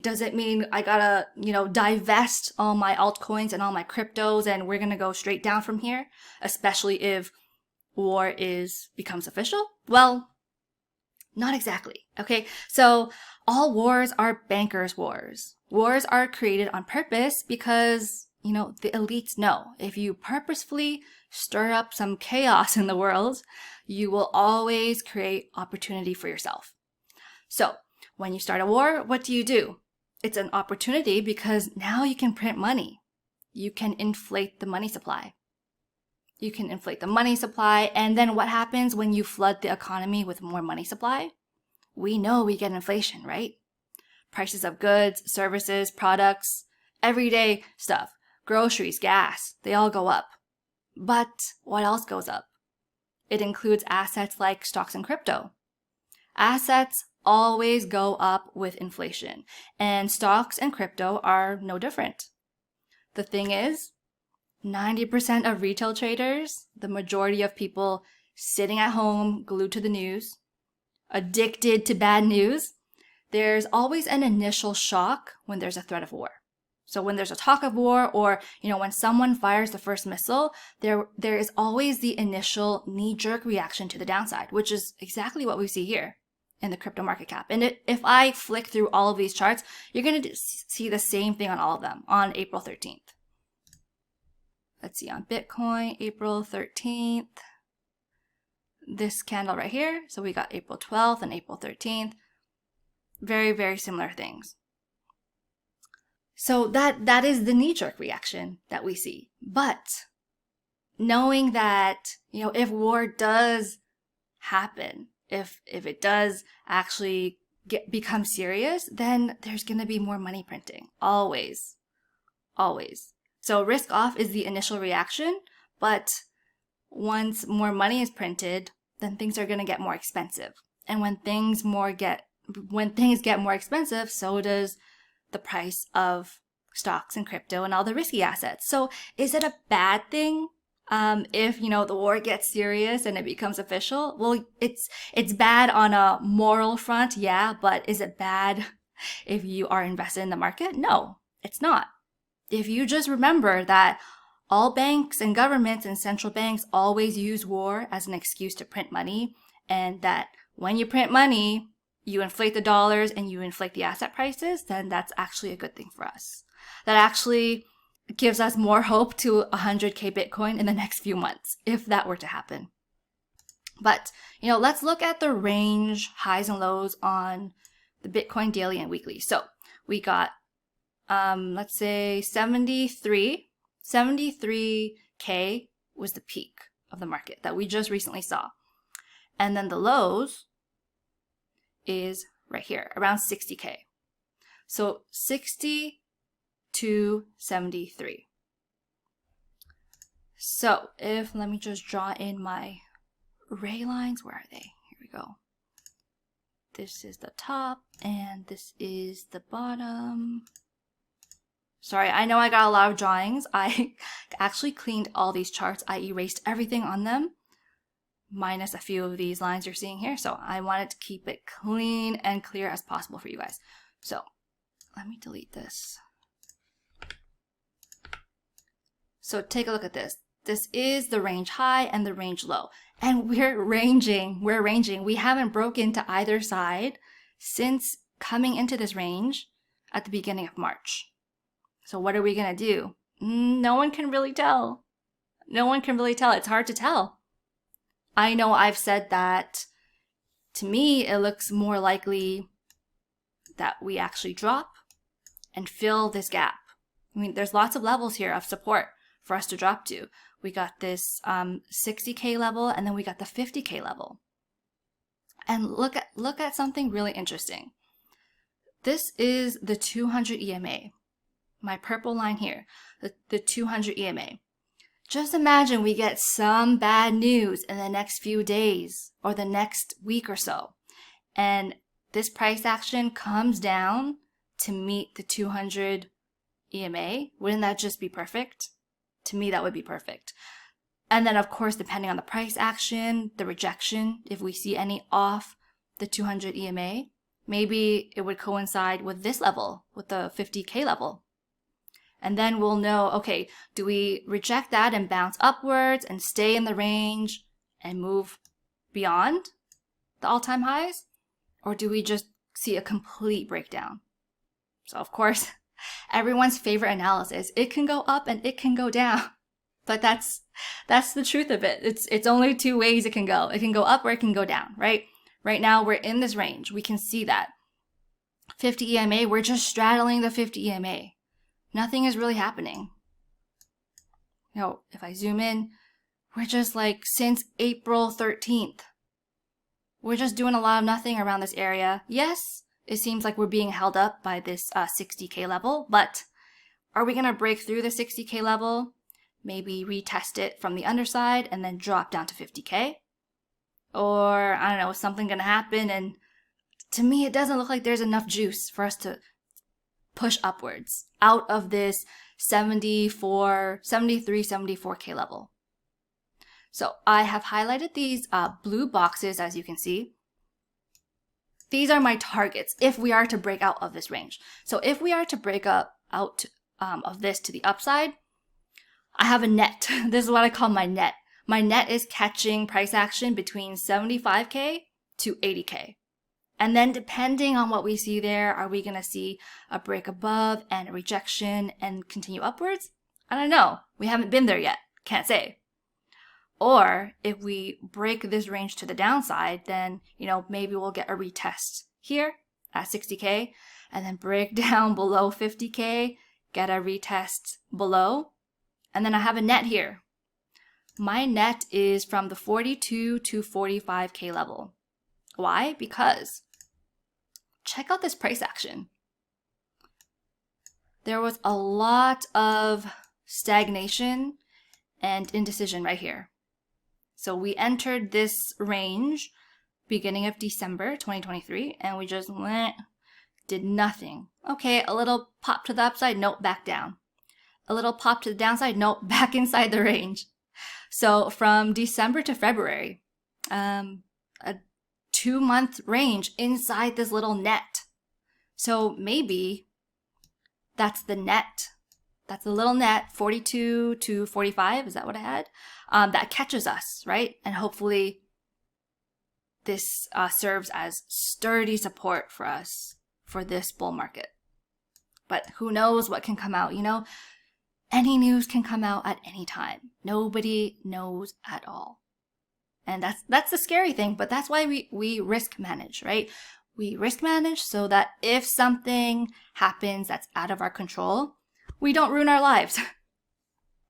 Does it mean I gotta, divest all my altcoins and all my cryptos and we're gonna go straight down from here? Especially if war becomes official? Well, not exactly. Okay. So all wars are bankers' wars. Wars are created on purpose because, the elites know if you purposefully stir up some chaos in the world, you will always create opportunity for yourself. So when you start a war, what do? It's an opportunity because now you can print money. You can inflate the money supply. You can inflate the money supply. And then what happens when you flood the economy with more money supply? We know we get inflation, right? Prices of goods, services, products, everyday stuff, groceries, gas, they all go up. But what else goes up? It includes assets like stocks and crypto. Assets always go up with inflation, and stocks and crypto are no different. The thing is, 90% of retail traders, the majority of people sitting at home glued to the news, addicted to bad news, there's always an initial shock when there's a threat of war. So when there's a talk of war or, when someone fires the first missile, there is always the initial knee-jerk reaction to the downside, which is exactly what we see here in the crypto market cap. And if I flick through all of these charts, you're going to see the same thing on all of them on April 13th. Let's see, on Bitcoin, April 13th, this candle right here. So we got April 12th and April 13th. Very, very similar things. So that is the knee-jerk reaction that we see. But knowing that, if war does happen, if it does actually become serious, then there's going to be more money printing. Always. Always. So risk off is the initial reaction, but once more money is printed, then things are going to get more expensive. And when things get more expensive, so does the price of stocks and crypto and all the risky assets. So is it a bad thing if the war gets serious and it becomes official? Well, it's bad on a moral front, yeah, but is it bad if you are invested in the market? No, it's not. If you just remember that all banks and governments and central banks always use war as an excuse to print money, and that when you print money, you inflate the dollars and you inflate the asset prices, then that's actually a good thing for us. That actually gives us more hope to 100K Bitcoin in the next few months, if that were to happen. But, let's look at the range highs and lows on the Bitcoin daily and weekly. So we got, let's say 73K was the peak of the market that we just recently saw. And then the lows is right here, around 60K. So 60 to 73. So let me just draw in my ray lines. Where are they? Here we go. This is the top and this is the bottom. Sorry, I know I got a lot of drawings. I actually cleaned all these charts. I erased everything on them, minus a few of these lines you're seeing here. So I wanted to keep it clean and clear as possible for you guys. So let me delete this. So take a look at this. This is the range high and the range low. And we're ranging. We haven't broken to either side since coming into this range at the beginning of March. So what are we going to do? No one can really tell. It's hard to tell. I know I've said that to me, it looks more likely that we actually drop and fill this gap. I mean, there's lots of levels here of support for us to drop to. We got this 60K level, and then we got the 50K level. And look at something really interesting. This is the 200 EMA. My purple line here, the 200 EMA. Just imagine we get some bad news in the next few days or the next week or so, and this price action comes down to meet the 200 EMA. Wouldn't that just be perfect? To me, that would be perfect. And then, of course, depending on the price action, the rejection, if we see any off the 200 EMA, maybe it would coincide with this level, with the 50K level. And then we'll know, okay, do we reject that and bounce upwards and stay in the range and move beyond the all-time highs? Or do we just see a complete breakdown? So of course, everyone's favorite analysis, it can go up and it can go down. But that's the truth of it. It's only two ways it can go. It can go up or it can go down, right? Right now we're in this range. We can see that. 50 EMA, we're just straddling the 50 EMA. Nothing is really happening. You know, if I zoom in, we're just like since April 13th. We're just doing a lot of nothing around this area. Yes, it seems like we're being held up by this 60K level, but are we going to break through the 60K level? Maybe retest it from the underside and then drop down to 50K? Or, I don't know, is something going to happen? And to me, it doesn't look like there's enough juice for us to push upwards out of this 74K level. So I have highlighted these blue boxes, as you can see. These are my targets if we are to break out of this range. So if we are to break out of this to the upside, I have a net. This is what I call my net. My net is catching price action between 75K to 80K. And then depending on what we see there, are we going to see a break above and a rejection and continue upwards? I don't know. We haven't been there yet. Can't say. Or if we break this range to the downside, then, you know, maybe we'll get a retest here at 60K and then break down below 50K, get a retest below. And then I have a net here. My net is from the 42 to 45K level. Why? Because check out this price action. There was a lot of stagnation and indecision right here. So we entered this range beginning of December 2023 and we just did nothing. Okay, a little pop to the upside, nope, back down. A little pop to the downside, nope, back inside the range. So from December to February, a 2-month range inside this little net. So maybe that's the net. That's the little net, 42 to 45. Is that what I had? That catches us, right? And hopefully this serves as sturdy support for us for this bull market. But who knows what can come out, you know? Any news can come out at any time. Nobody knows at all. And that's the scary thing, but that's why we risk manage, right? We risk manage so that if something happens that's out of our control, we don't ruin our lives.